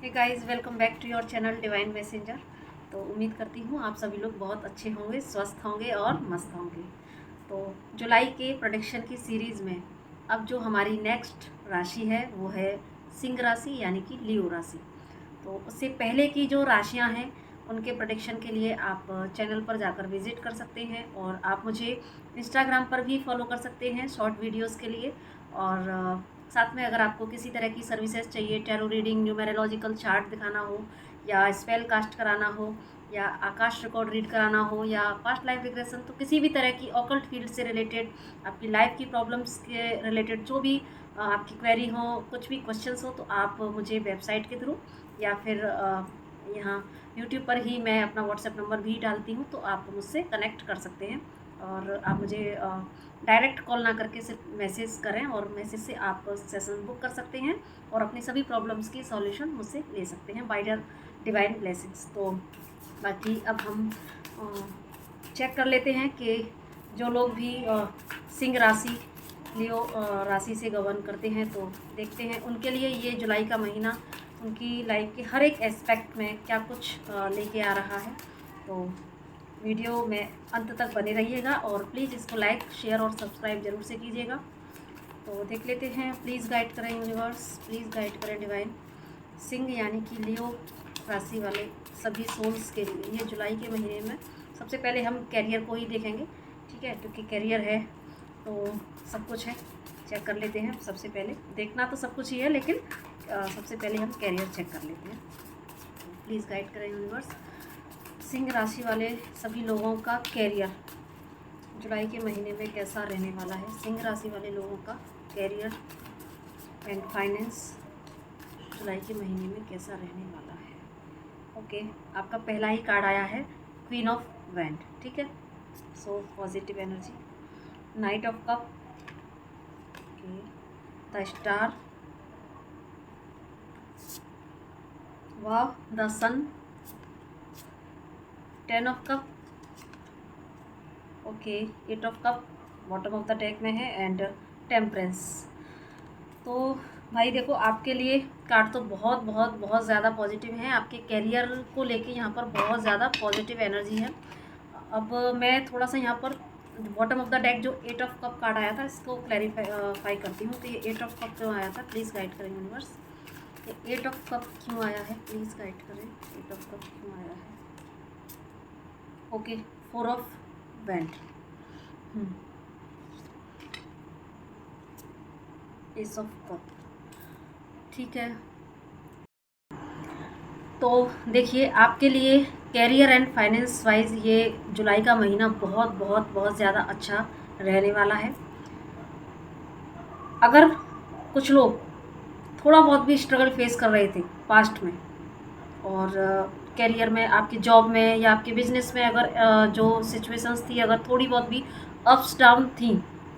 Hey guys, welcome back to your channel divine messenger. तो उम्मीद करती हूँ आप सभी लोग बहुत अच्छे होंगे, स्वस्थ होंगे और मस्त होंगे। तो जुलाई के प्रेडिक्शन की सीरीज़ में अब जो हमारी नेक्स्ट राशि है वो है सिंह राशि यानी कि लियो राशि। तो उससे पहले की जो राशियाँ हैं उनके प्रेडिक्शन के लिए आप चैनल पर जाकर विज़िट कर सकते हैं और आप मुझे इंस्टाग्राम पर भी फॉलो कर सकते हैं शॉर्ट वीडियोस के लिए। और साथ में अगर आपको किसी तरह की सर्विसेज चाहिए, टैरो रीडिंग, न्यूमेरोलॉजिकल चार्ट दिखाना हो या स्पेल कास्ट कराना हो या आकाश रिकॉर्ड रीड कराना हो या पास्ट लाइफ रिग्रेशन, तो किसी भी तरह की ऑकल्ट फील्ड से रिलेटेड आपकी लाइफ की प्रॉब्लम्स के रिलेटेड जो भी आपकी क्वेरी हो, कुछ भी क्वेश्चंस हो, तो आप मुझे वेबसाइट के थ्रू या फिर यहाँ यूट्यूब पर ही मैं अपना व्हाट्सएप नंबर भी डालती हूँ, तो आप मुझसे कनेक्ट कर सकते हैं। और आप मुझे डायरेक्ट कॉल ना करके सिर्फ मैसेज करें और मैसेज से आप सेशन बुक कर सकते हैं और अपनी सभी प्रॉब्लम्स की सॉल्यूशन मुझसे ले सकते हैं बाय डिवाइन ब्लेसिंग्स। तो बाकी अब हम चेक कर लेते हैं कि जो लोग भी सिंह राशि, लियो राशि से गवर्न करते हैं, तो देखते हैं उनके लिए ये जुलाई का महीना उनकी लाइफ के हर एक एस्पेक्ट में क्या कुछ लेके आ रहा है। तो वीडियो में अंत तक बने रहिएगा और प्लीज़ इसको लाइक, शेयर और सब्सक्राइब ज़रूर से कीजिएगा। तो देख लेते हैं। प्लीज़ गाइड करें यूनिवर्स, प्लीज़ गाइड करें डिवाइन। सिंह यानी कि लियो राशि वाले सभी सोल्स के लिए ये जुलाई के महीने में सबसे पहले हम कैरियर को ही देखेंगे, ठीक है, क्योंकि कैरियर है तो सब कुछ है। चेक कर लेते हैं। सबसे पहले देखना तो सब कुछ ही है, लेकिन सबसे पहले हम कैरियर चेक कर लेते हैं। प्लीज़ गाइड करें यूनिवर्स। सिंह राशि वाले सभी लोगों का कैरियर जुलाई के महीने में कैसा रहने वाला है। सिंह राशि वाले लोगों का कैरियर एंड फाइनेंस जुलाई के महीने में कैसा रहने वाला है। ओके, आपका पहला ही कार्ड आया है क्वीन ऑफ वैंड, ठीक है, so positive energy. Knight of cup, okay, the star, wow, the sun, 10 of cup, okay, 8 of cup bottom of the deck में है एंड टेम्परेंस। तो भाई देखो, आपके लिए कार्ड तो बहुत बहुत बहुत ज़्यादा पॉजिटिव है। आपके कैरियर को लेके यहाँ पर बहुत ज़्यादा पॉजिटिव एनर्जी है। अब मैं थोड़ा सा यहाँ पर बॉटम ऑफ द डेक जो 8 ऑफ कप कार्ड आया था इसको क्लैरिफाई करती हूँ। तो ये 8 ऑफ कप क्यों आया था, प्लीज़ गाइड करें यूनिवर्स। ये 8 ऑफ कप क्यों आया है, प्लीज़ गाइड करें। 8 ऑफ कप क्यों आया है। Okay, 4 of wand, S of cup, ठीक है। तो देखिए, आपके लिए कैरियर एंड फाइनेंस वाइज ये जुलाई का महीना बहुत बहुत बहुत ज़्यादा अच्छा रहने वाला है। अगर कुछ लोग थोड़ा बहुत भी स्ट्रगल फेस कर रहे थे पास्ट में और कैरियर में, आपकी जॉब में या आपके बिजनेस में, अगर जो सिचुएशंस थी, अगर थोड़ी बहुत भी अप्स डाउन थी,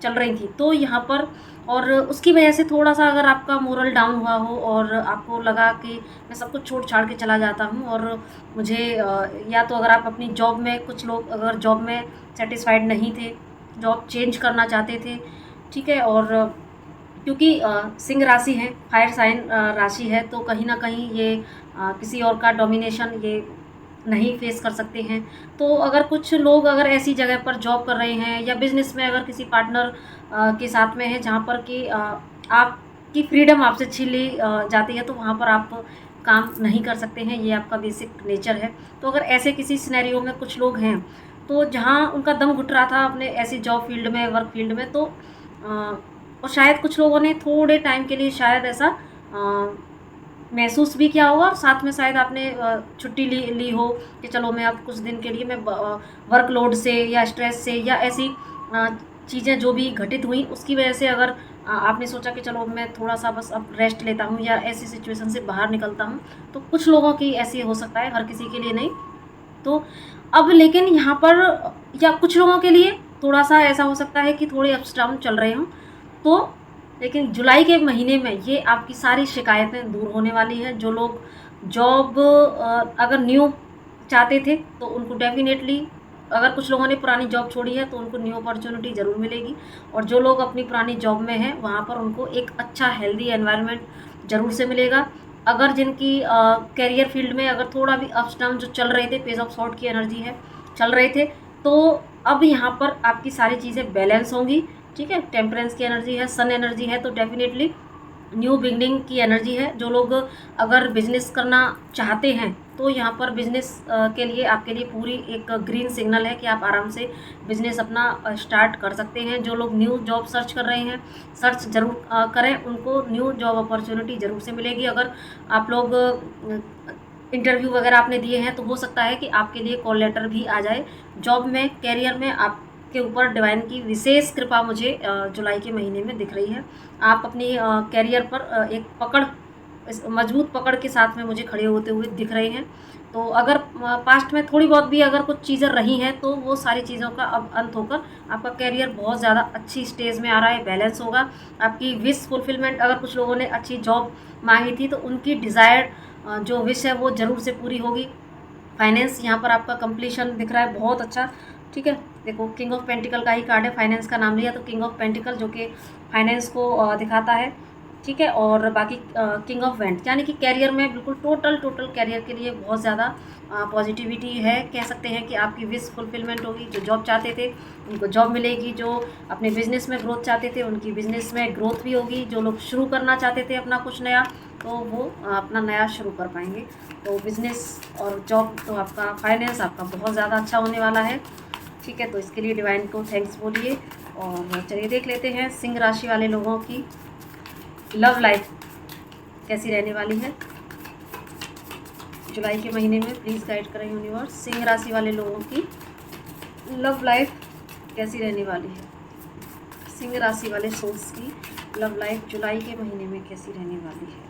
चल रही थी, तो यहाँ पर और उसकी वजह से थोड़ा सा अगर आपका मोरल डाउन हुआ हो और आपको लगा कि मैं सब कुछ छोड़ छाड़ के चला जाता हूँ और मुझे या तो अगर आप अपनी जॉब में, कुछ लोग अगर जॉब में सेटिस्फाइड नहीं थे, जॉब चेंज करना चाहते थे, ठीक है, और क्योंकि सिंह राशि है, फायर साइन राशि है, तो कहीं ना कहीं ये किसी और का डोमिनेशन ये नहीं फेस कर सकते हैं। तो अगर कुछ लोग अगर ऐसी जगह पर जॉब कर रहे हैं या बिजनेस में अगर किसी पार्टनर के साथ में है जहाँ पर कि आपकी फ्रीडम आपसे छीन ली जाती है, तो वहाँ पर आप काम नहीं कर सकते हैं, ये आपका बेसिक नेचर है। तो अगर ऐसे किसी सिनेरियो में कुछ लोग हैं तो जहाँ उनका दम घुट रहा था अपने ऐसी जॉब फील्ड में, वर्क फील्ड में, तो और शायद कुछ लोगों ने थोड़े टाइम के लिए शायद ऐसा महसूस भी किया होगा और साथ में शायद आपने छुट्टी ली हो कि चलो मैं अब कुछ दिन के लिए मैं वर्कलोड से या स्ट्रेस से या ऐसी चीज़ें जो भी घटित हुई उसकी वजह से अगर आपने सोचा कि चलो मैं थोड़ा सा बस अब रेस्ट लेता हूँ या ऐसी सिचुएशन से बाहर निकलता हूँ, तो कुछ लोगों की ऐसी हो सकता है, हर किसी के लिए नहीं। तो अब लेकिन यहाँ पर या कुछ लोगों के लिए थोड़ा सा ऐसा हो सकता है कि थोड़े अप्स डाउन चल रहे हों, तो लेकिन जुलाई के महीने में ये आपकी सारी शिकायतें दूर होने वाली हैं। जो लोग जॉब अगर न्यू चाहते थे तो उनको डेफिनेटली, अगर कुछ लोगों ने पुरानी जॉब छोड़ी है तो उनको न्यू अपॉर्चुनिटी ज़रूर मिलेगी, और जो लोग अपनी पुरानी जॉब में हैं वहाँ पर उनको एक अच्छा हेल्दी एनवायरनमेंट ज़रूर से मिलेगा, अगर जिनकी करियर फील्ड में अगर थोड़ा भी अप्स डाउन जो चल रहे थे, पेज ऑफ सॉर्ट की एनर्जी है, चल रहे थे, तो अब यहाँ पर आपकी सारी चीज़ें बैलेंस होंगी। ठीक है, टेम्परेंस की एनर्जी है, सन एनर्जी है, तो डेफिनेटली न्यू बिगनिंग की एनर्जी है। जो लोग अगर बिजनेस करना चाहते हैं तो यहाँ पर बिजनेस के लिए आपके लिए पूरी एक ग्रीन सिग्नल है कि आप आराम से बिजनेस अपना स्टार्ट कर सकते हैं। जो लोग न्यू जॉब सर्च कर रहे हैं, सर्च ज़रूर करें, उनको न्यू जॉब अपॉर्चुनिटी ज़रूर से मिलेगी। अगर आप लोग इंटरव्यू वगैरह आपने दिए हैं तो हो सकता है कि आपके लिए कॉल लेटर भी आ जाए। जॉब में, कैरियर में आपके ऊपर डिवाइन की विशेष कृपा मुझे जुलाई के महीने में दिख रही है। आप अपनी कैरियर पर एक पकड़, मजबूत पकड़ के साथ में मुझे खड़े होते हुए दिख रहे हैं। तो अगर पास्ट में थोड़ी बहुत भी अगर कुछ चीज़ें रही हैं तो वो सारी चीज़ों का अब अंत होकर आपका कैरियर बहुत ज़्यादा अच्छी स्टेज में आ रहा है, बैलेंस होगा। आपकी विश फुलफिलमेंट, अगर कुछ लोगों ने अच्छी जॉब मांगी थी तो उनकी डिज़ायर्ड जो विश है वो ज़रूर से पूरी होगी। फाइनेंस यहाँ पर आपका कंप्लीशन दिख रहा है, बहुत अच्छा। ठीक है, देखो किंग ऑफ पेंटिकल का ही कार्ड है, फाइनेंस का नाम लिया तो किंग ऑफ पेंटिकल जो कि फाइनेंस को दिखाता है। ठीक है, और बाकी किंग ऑफ वेंट यानी कि कैरियर में बिल्कुल टोटल कैरियर के लिए बहुत ज़्यादा पॉजिटिविटी है। कह सकते हैं कि आपकी विश फुलफिलमेंट होगी। जो जॉब चाहते थे उनको जॉब मिलेगी, जो अपने बिजनेस में ग्रोथ चाहते थे उनकी बिजनेस में ग्रोथ भी होगी, जो लोग शुरू करना चाहते थे अपना कुछ नया तो वो अपना नया शुरू कर पाएंगे। तो बिज़नेस और जॉब तो आपका, फाइनेंस आपका बहुत ज़्यादा अच्छा होने वाला है। ठीक है, तो इसके लिए डिवाइन को थैंक्स बोलिए। और चलिए देख लेते हैं सिंह राशि वाले लोगों की लव लाइफ कैसी रहने वाली है जुलाई के महीने में। प्लीज़ गाइड करें यूनिवर्स, सिंह राशि वाले लोगों की लव लाइफ कैसी रहने वाली है। सिंह राशि वाले सोल्स की लव लाइफ जुलाई के महीने में कैसी रहने वाली है।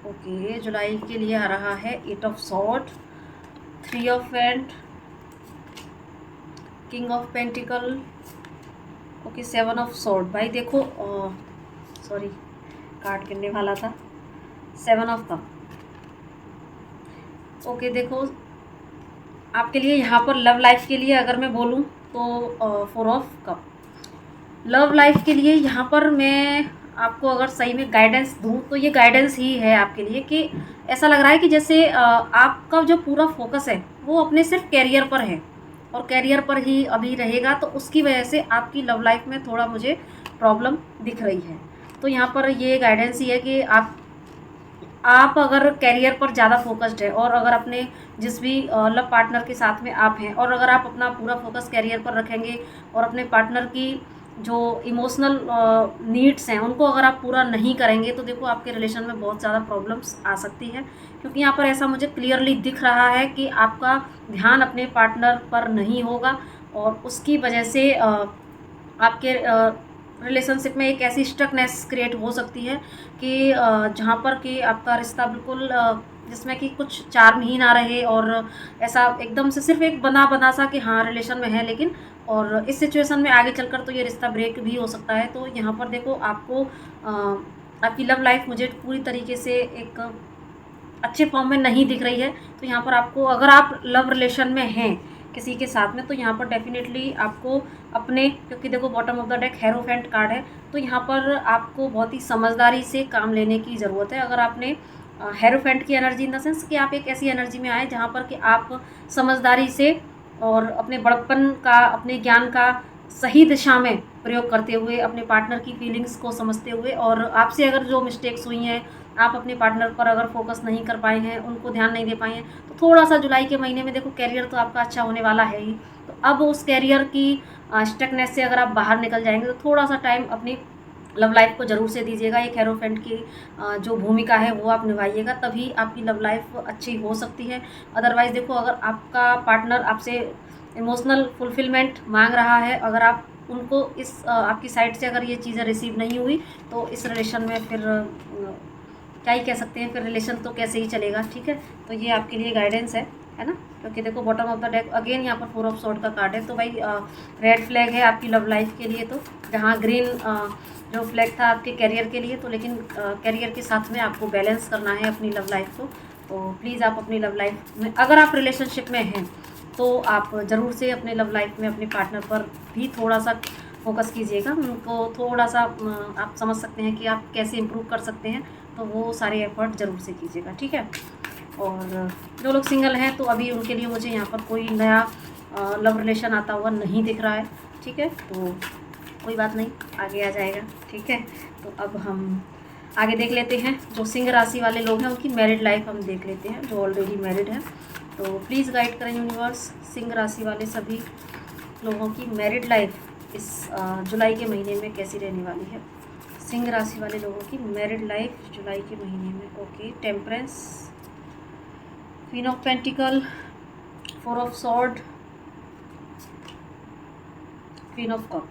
ओके, जुलाई के लिए आ रहा है 8 of sword, 3 of went, king of pentacle, okay 7 of sword. भाई देखो, सॉरी कार्ड गिरने वाला था, 7 ऑफ कप। ओके, देखो आपके लिए यहाँ पर लव लाइफ के लिए अगर मैं बोलूँ तो 4 ऑफ कप। लव लाइफ के लिए यहाँ पर मैं आपको अगर सही में गाइडेंस दूँ तो ये गाइडेंस ही है आपके लिए कि ऐसा लग रहा है कि जैसे आपका जो पूरा फोकस है वो अपने सिर्फ कैरियर पर है और कैरियर पर ही अभी रहेगा, तो उसकी वजह से आपकी लव लाइफ में थोड़ा मुझे प्रॉब्लम दिख रही है। तो यहाँ पर ये गाइडेंस ही है कि आप अगर कैरियर पर ज़्यादा फोकस्ड है और अगर अपने जिस भी लव पार्टनर के साथ में आप हैं और अगर आप अपना पूरा फोकस कैरियर पर रखेंगे और अपने पार्टनर की जो इमोशनल नीड्स हैं उनको अगर आप पूरा नहीं करेंगे तो देखो आपके रिलेशन में बहुत ज़्यादा प्रॉब्लम्स आ सकती है। क्योंकि यहाँ पर ऐसा मुझे क्लियरली दिख रहा है कि आपका ध्यान अपने पार्टनर पर नहीं होगा और उसकी वजह से आपके रिलेशनशिप में एक ऐसी स्टकनेस क्रिएट हो सकती है कि जहाँ पर कि आपका रिश्ता बिल्कुल जिसमें कि कुछ चार्म ही ना रहे और ऐसा एकदम से सिर्फ एक बना सा कि हाँ रिलेशन में है, लेकिन और इस सिचुएशन में आगे चलकर तो ये रिश्ता ब्रेक भी हो सकता है। तो यहाँ पर देखो आपको आपकी लव लाइफ मुझे पूरी तरीके से एक अच्छे फॉर्म में नहीं दिख रही है। तो यहाँ पर आपको, अगर आप लव रिलेशन में हैं किसी के साथ में, तो यहाँ पर डेफिनेटली आपको अपने, क्योंकि देखो bottom of the deck hierophant card है, तो यहाँ पर आपको बहुत ही समझदारी से काम लेने की ज़रूरत है। अगर आपने हेरोफेंट की एनर्जी इन द सेंस कि आप एक ऐसी एनर्जी में आए जहाँ पर कि आप समझदारी से और अपने बड़प्पन का, अपने ज्ञान का सही दिशा में प्रयोग करते हुए अपने पार्टनर की फीलिंग्स को समझते हुए और आपसे अगर जो मिस्टेक्स हुई हैं, आप अपने पार्टनर पर अगर फोकस नहीं कर पाए हैं, उनको ध्यान नहीं दे पाए हैं, तो थोड़ा सा जुलाई के महीने में देखो कैरियर तो आपका अच्छा होने वाला है ही। तो अब उस कैरियर की स्टकनेस से अगर आप बाहर निकल जाएंगे तो थोड़ा सा टाइम अपनी लव लाइफ को ज़रूर से दीजिएगा। एक हेरोफेंट की जो भूमिका है वो आप निभाइएगा, तभी आपकी लव लाइफ अच्छी हो सकती है। अदरवाइज़ देखो, अगर आपका पार्टनर आपसे इमोशनल फुलफिलमेंट मांग रहा है, अगर आप उनको इस आपकी साइड से अगर ये चीज़ें रिसीव नहीं हुई तो इस रिलेशन में फिर क्या ही कह सकते हैं, फिर रिलेशन तो कैसे ही चलेगा। ठीक है, तो ये आपके लिए गाइडेंस है ना। क्योंकि देखो bottom of the deck again यहाँ पर 4 ऑफ सॉर्ड का कार्ड है, तो भाई रेड फ्लैग है आपकी लव लाइफ के लिए। तो जहाँ ग्रीन जो फ्लैग था आपके कैरियर के लिए, तो लेकिन कैरियर के साथ में आपको बैलेंस करना है अपनी लव लाइफ को। तो प्लीज़ आप अपनी लव लाइफ में, अगर आप रिलेशनशिप में हैं तो आप ज़रूर से अपने लव लाइफ में अपने पार्टनर पर भी थोड़ा सा फोकस कीजिएगा। उनको थोड़ा सा आप समझ सकते हैं कि आप कैसे इम्प्रूव कर सकते हैं, तो वो सारे एफर्ट ज़रूर से कीजिएगा, ठीक है। और जो लोग सिंगल हैं तो अभी उनके लिए मुझे यहाँ पर कोई नया लव रिलेशन आता हुआ नहीं दिख रहा है, ठीक है। तो कोई बात नहीं, आगे आ जाएगा, ठीक है। तो अब हम आगे देख लेते हैं, जो सिंह राशि वाले लोग हैं उनकी मैरिड लाइफ हम देख लेते हैं, जो ऑलरेडी मैरिड हैं। तो प्लीज़ गाइड करें यूनिवर्स, सिंह राशि वाले सभी लोगों की मैरिड लाइफ इस जुलाई के महीने में कैसी रहने वाली है। सिंह राशि वाले लोगों की मैरिड लाइफ जुलाई के महीने में। Okay, temperance, queen of pentacle, 4 of sword, queen of cup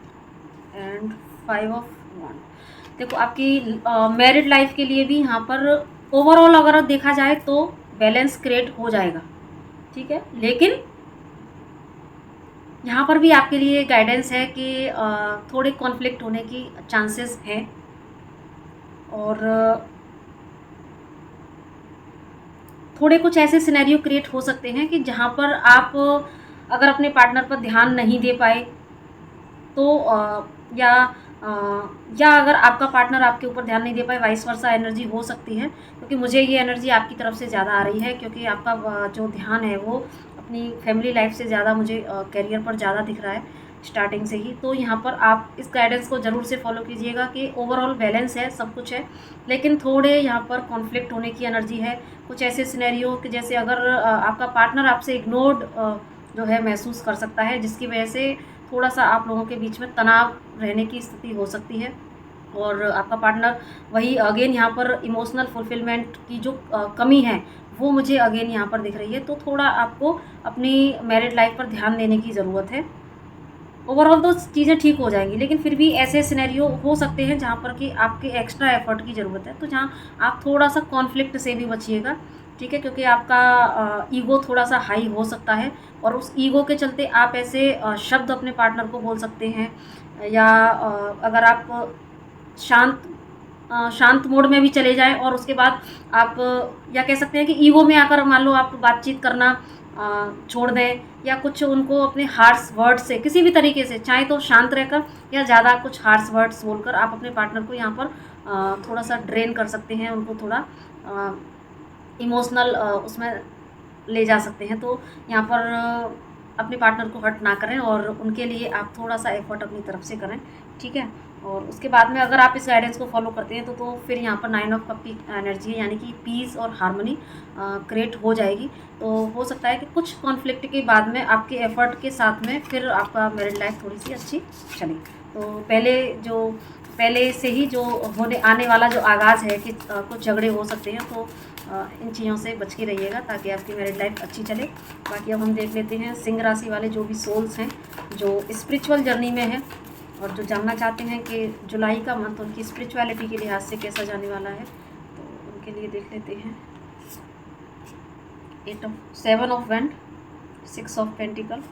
and 5 of wand. देखो आपकी मैरिड लाइफ के लिए भी यहाँ पर ओवरऑल अगर देखा जाए तो बैलेंस क्रिएट हो जाएगा, ठीक है। लेकिन यहाँ पर भी आपके लिए गाइडेंस है कि थोड़े कॉन्फ्लिक्ट होने की चांसेस हैं, और थोड़े कुछ ऐसे सिनेरियो क्रिएट हो सकते हैं कि जहाँ पर आप अगर अपने पार्टनर पर ध्यान नहीं दे पाए तो या अगर आपका पार्टनर आपके ऊपर ध्यान नहीं दे पाए, वाइस वर्सा एनर्जी हो सकती है। क्योंकि मुझे ये एनर्जी आपकी तरफ से ज़्यादा आ रही है, क्योंकि आपका जो ध्यान है वो अपनी फैमिली लाइफ से ज़्यादा मुझे करियर पर ज़्यादा दिख रहा है स्टार्टिंग से ही। तो यहाँ पर आप इस गाइडेंस को ज़रूर से फॉलो कीजिएगा कि ओवरऑल बैलेंस है, सब कुछ है, लेकिन थोड़े यहाँ पर कॉन्फ्लिक्ट होने की एनर्जी है। कुछ ऐसे सिनेरियो कि जैसे अगर आपका पार्टनर आपसे इग्नोर्ड जो है महसूस कर सकता है, जिसकी वजह से थोड़ा सा आप लोगों के बीच में तनाव रहने की स्थिति हो सकती है। और आपका पार्टनर वही अगेन यहाँ पर इमोशनल फुलफिलमेंट की जो कमी है वो मुझे अगेन यहाँ पर दिख रही है। तो थोड़ा आपको अपनी मैरिड लाइफ पर ध्यान देने की ज़रूरत है। ओवरऑल तो चीज़ें ठीक हो जाएंगी, लेकिन फिर भी ऐसे सिनेरियो हो सकते हैं जहाँ पर कि आपके एक्स्ट्रा एफर्ट की ज़रूरत है, तो जहाँ आप थोड़ा सा कॉन्फ्लिक्ट से भी बचिएगा, ठीक है। क्योंकि आपका ईगो थोड़ा सा हाई हो सकता है, और उस ईगो के चलते आप ऐसे शब्द अपने पार्टनर को बोल सकते हैं, या अगर आप शांत मोड में भी चले जाएं और उसके बाद आप या कह सकते हैं कि ईगो में आकर मान लो आप बातचीत करना छोड़ दें, या कुछ उनको अपने हार्श वर्ड से किसी भी तरीके से, चाहे तो शांत रहकर या ज़्यादा कुछ हार्श वर्ड्स बोलकर आप अपने पार्टनर को यहाँ पर थोड़ा सा ड्रेन कर सकते हैं, उनको थोड़ा इमोशनल उसमें ले जा सकते हैं। तो यहाँ पर अपने पार्टनर को हर्ट ना करें, और उनके लिए आप थोड़ा सा एफर्ट अपनी तरफ से करें, ठीक है। और उसके बाद में अगर आप इस गाइडेंस को फॉलो करते हैं तो फिर यहाँ पर 9 ऑफ कप की एनर्जी है, यानी कि पीस और हार्मनी क्रिएट हो जाएगी। तो हो सकता है कि कुछ कॉन्फ्लिक्ट के बाद में आपके एफर्ट के साथ में फिर आपका मैरिड लाइफ थोड़ी सी अच्छी चले। तो पहले से ही जो आने वाला जो आगाज़ है कि कुछ झगड़े हो सकते हैं, तो इन चीज़ों से बच के रहिएगा ताकि आपकी मैरिड लाइफ अच्छी चले। बाकी अब हम देख लेते हैं सिंह राशि वाले जो भी सोल्स हैं जो स्पिरिचुअल जर्नी में हैं और जो जानना चाहते हैं कि जुलाई का मंथ उनकी स्पिरिचुअलिटी के लिहाज से कैसा जाने वाला है, तो उनके लिए देख लेते हैं। 7 of wand, 6 of pentacle,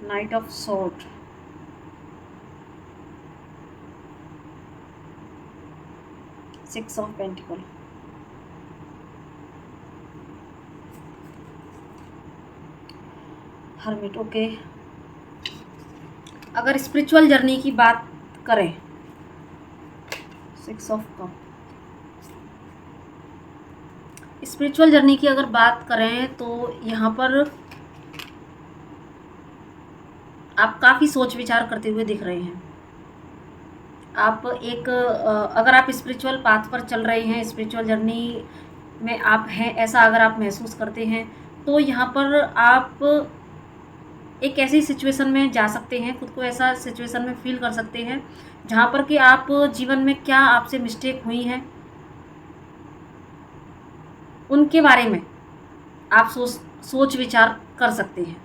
night of sword, six of pentacle, hermit. Okay, अगर स्पिरिचुअल जर्नी की बात करें, 6 ऑफ कप, स्पिरिचुअल जर्नी की अगर बात करें तो यहाँ पर आप काफ़ी सोच विचार करते हुए दिख रहे हैं। आप अगर आप स्पिरिचुअल पाथ पर चल रहे हैं, स्पिरिचुअल जर्नी में आप हैं, ऐसा अगर आप महसूस करते हैं, तो यहाँ पर आप एक ऐसी सिचुएशन में जा सकते हैं, खुद को ऐसा सिचुएशन में फील कर सकते हैं जहाँ पर कि आप जीवन में क्या आपसे मिस्टेक हुई हैं उनके बारे में आप सोच विचार कर सकते हैं,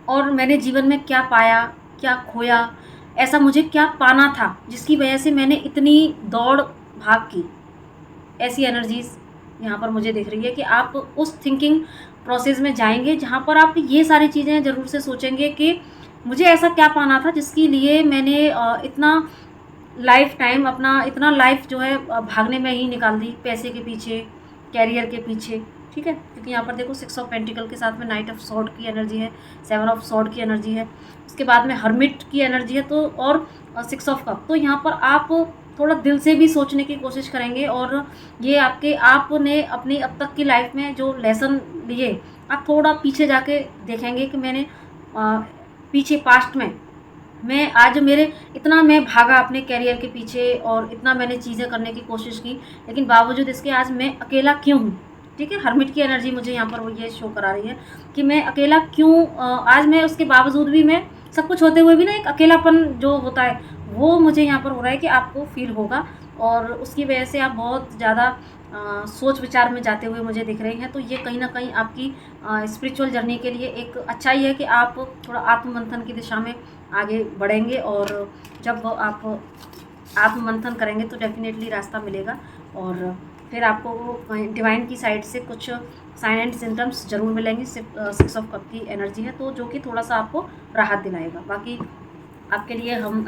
और मैंने जीवन में क्या पाया, क्या खोया, ऐसा मुझे क्या पाना था जिसकी वजह से मैंने इतनी दौड़ भाग की। ऐसी एनर्जीज यहाँ पर मुझे दिख रही है कि आप उस थिंकिंग प्रोसेस में जाएंगे जहाँ पर आप ये सारी चीज़ें ज़रूर से सोचेंगे कि मुझे ऐसा क्या पाना था जिसके लिए मैंने इतना लाइफ टाइम अपना इतना लाइफ जो है भागने में ही निकाल दी, पैसे के पीछे, कैरियर के पीछे, ठीक है। क्योंकि यहाँ पर देखो 6 ऑफ पेंटिकल के साथ में नाइट ऑफ सॉर्ड की एनर्जी है, 7 ऑफ सॉर्ड की एनर्जी है, उसके बाद में हर्मिट की एनर्जी है, तो और 6 ऑफ कप। तो यहाँ पर आप थोड़ा दिल से भी सोचने की कोशिश करेंगे और ये आपने अपनी अब तक की लाइफ में जो लेसन लिए, आप थोड़ा पीछे जाके देखेंगे कि मैंने पीछे पास्ट में मैं आज मेरे इतना मैं भागा अपने करियर के पीछे और इतना मैंने चीज़ें करने की कोशिश की, लेकिन बावजूद इसके आज मैं अकेला क्यों हूँ? ठीक है? हर्मिट की एनर्जी मुझे यहाँ पर वो ये शो करा रही है कि मैं अकेला क्यों, आज मैं उसके बावजूद भी मैं सब कुछ होते हुए भी ना एक अकेलापन जो होता है, वो मुझे यहाँ पर हो रहा है कि आपको फ़ील होगा और उसकी वजह से आप बहुत ज़्यादा सोच विचार में जाते हुए मुझे दिख रही हैं। तो ये कहीं न कहीं आपकी स्पिरिचुअल जर्नी के लिए एक अच्छाई है कि आप थोड़ा आत्म-मंथन की दिशा में आगे बढ़ेंगे और जब आप आत्म-मंथन करेंगे तो डेफ़िनेटली रास्ता मिलेगा और फिर आपको वो डिवाइन की साइड से कुछ साइन एंड सिम्पटम्स ज़रूर मिलेंगे। 6 ऑफ कप की एनर्जी है, तो जो कि थोड़ा-सा आपको राहत दिलाएगा। बाकी आपके लिए हम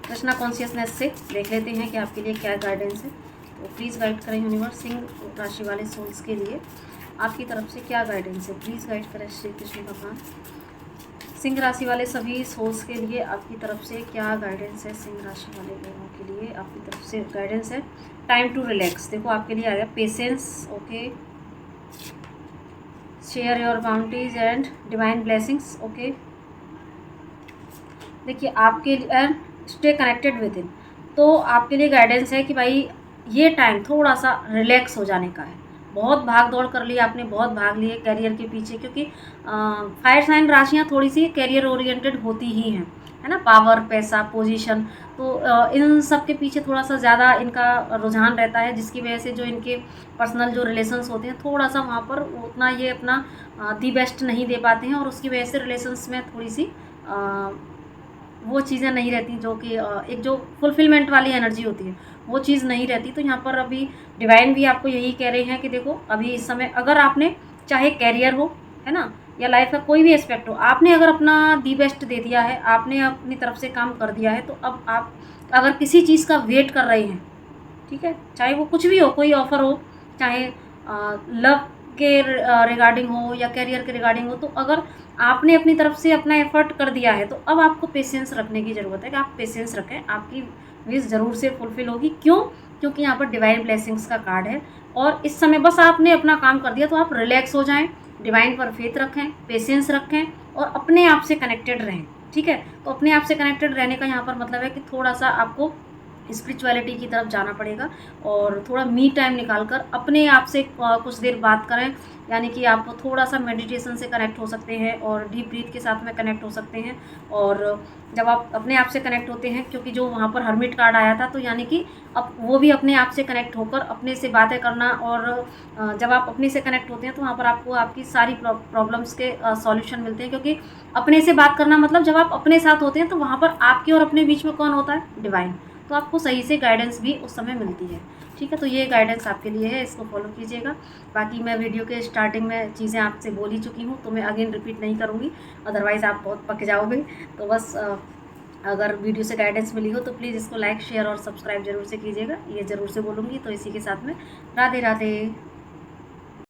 कृष्णा कॉन्शियसनेस से देख लेते हैं कि आपके लिए क्या गाइडेंस है। तो प्लीज़ गाइड करें यूनिवर्स सिंह राशि वाले सोल्स के लिए आपकी तरफ से क्या गाइडेंस है। प्लीज़ गाइड करें श्री कृष्ण भगवान। सिंह राशि वाले सभी सोल्स के लिए आपकी तरफ से क्या गाइडेंस है। सिंह राशि वाले लोगों के लिए आपकी तरफ से गाइडेंस है। टाइम टू रिलैक्स, देखो आपके लिए आ गया patience, okay, share your boundaries and divine blessings, okay. देखिए आपके लिए स्टे कनेक्टेड विद इन, तो आपके लिए गाइडेंस है कि भाई ये टाइम थोड़ा सा रिलैक्स हो जाने का है। बहुत भाग दौड़ कर ली आपने, बहुत भाग लिए करियर के पीछे, क्योंकि फायर साइन राशियाँ थोड़ी सी करियर ओरिएंटेड होती ही हैं, है ना, पावर, पैसा, पोजीशन, तो इन सब के पीछे थोड़ा सा ज़्यादा इनका रुझान रहता है, जिसकी वजह से जो इनके पर्सनल जो रिलेशंस होते हैं थोड़ा सा वहाँ पर उतना ये अपना दी बेस्ट नहीं दे पाते हैं और उसकी वजह से रिलेशंस में थोड़ी सी वो चीज़ें नहीं रहती जो कि एक जो फुलफिलमेंट वाली एनर्जी होती है वो चीज़ नहीं रहती। तो यहाँ पर अभी डिवाइन भी आपको यही कह रहे हैं कि देखो अभी इस समय अगर आपने, चाहे कैरियर हो, है ना, या लाइफ का कोई भी एस्पेक्ट हो, आपने अगर अपना दी बेस्ट दे दिया है, आपने अपनी तरफ से काम कर दिया है, तो अब आप अगर किसी चीज़ का वेट कर रहे हैं, ठीक है, चाहे वो कुछ भी हो, कोई ऑफ़र हो, चाहे लव के रिगार्डिंग हो या करियर के रिगार्डिंग हो, तो अगर आपने अपनी तरफ से अपना एफर्ट कर दिया है तो अब आपको पेशेंस रखने की ज़रूरत है कि आप पेशेंस रखें, आपकी विश ज़रूर से फुलफ़िल होगी। क्यों? क्योंकि यहाँ पर डिवाइन ब्लेसिंग्स का कार्ड है और इस समय बस आपने अपना काम कर दिया, तो आप रिलैक्स हो जाएँ, डिवाइन पर फेथ रखें, पेशेंस रखें और अपने आप से कनेक्टेड रहें, ठीक है? तो अपने आप से कनेक्टेड रहने का यहाँ पर मतलब है कि थोड़ा-सा आपको स्पिरिचुअलिटी की तरफ जाना पड़ेगा और थोड़ा मी टाइम निकाल कर अपने आप से कुछ देर बात करें, यानी कि आप थोड़ा सा मेडिटेशन से कनेक्ट हो सकते हैं और डीप ब्रीथ के साथ में कनेक्ट हो सकते हैं। और जब आप अपने आप से कनेक्ट होते हैं, क्योंकि जो वहाँ पर हर्मिट कार्ड आया था, तो यानी कि अब वो भी अपने आप से कनेक्ट होकर अपने से बातें करना, और जब आप अपने से कनेक्ट होते हैं तो वहाँ पर आपको आपकी सारी प्रॉब्लम्स के सॉल्यूशन मिलते हैं, क्योंकि अपने से बात करना मतलब जब आप अपने साथ होते हैं तो वहाँ पर आपके और अपने बीच में कौन होता है? डिवाइन। तो आपको सही से गाइडेंस भी उस समय मिलती है, ठीक है। तो ये गाइडेंस आपके लिए है, इसको फॉलो कीजिएगा। बाकी मैं वीडियो के स्टार्टिंग में चीज़ें आपसे बोल ही चुकी हूँ, तो मैं अगेन रिपीट नहीं करूँगी, अदरवाइज़ आप बहुत पक जाओगे। तो बस अगर वीडियो से गाइडेंस मिली हो तो प्लीज़ इसको लाइक, शेयर और सब्सक्राइब ज़रूर से कीजिएगा, ये ज़रूर से बोलूँगी। तो इसी के साथ में राधे राधे।